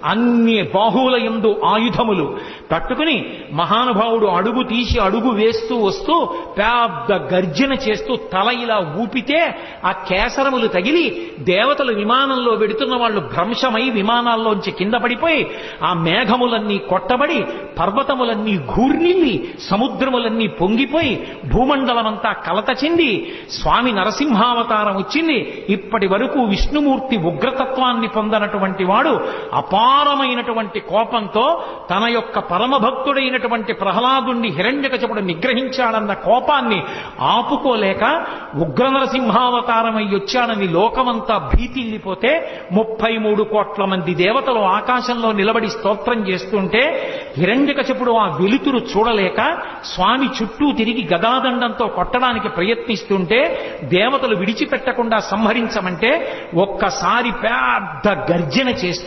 అన్ని బాహువుల యందు ఆయుధములు పట్టుకుని మహానుభావుడు అడుగు తీసి అడుగు వేస్తూ వస్తూ పెద్ద గర్జన చేస్తూ తల ఇలా ఊపితే ఆ కేసరములు తగిలి దేవతలు విమానంలో వెడుతున్న వాళ్ళు భ్రంశమై విమానాల్లోంచి కింద పడిపోయి ఆ మేఘములన్నీ కొట్టబడి పర్వతములన్నీ ఘూర్నిల్లి సముద్రములన్నీ పొంగిపోయి భూమండలమంతా కలత చెంది స్వామి నరసింహావతారం వచ్చింది. ఇప్పటి వరకు విష్ణుమూర్తి ఉగ్రతత్వాన్ని పొందనటువంటి వాడు అపారమైనటువంటి కోపంతో తన యొక్క పరమభక్తుడైనటువంటి ప్రహ్లాదుణ్ణి హిరణ్యకశపుడు నిగ్రహించాడన్న కోపాన్ని ఆపుకోలేక ఉగ్ర నరసింహావతారమై వచ్చాడని లోకమంతా భీతిల్లిపోతే 33 కోట్ల మంది దేవతలు ఆకాశంలో నిలబడి స్తోత్రం చేస్తుంటే హిరణ్యకశపుడు ఆ వెలుతురు చూడలేక స్వామి చుట్టూ తిరిగి గదాదండంతో కొట్టడానికి ప్రయత్నిస్తుంటే దేవతలు విడిచిపెట్టకుండా సంహరించమంటే ఒక్కసారి పెద్ద గర్జన చేస్తూ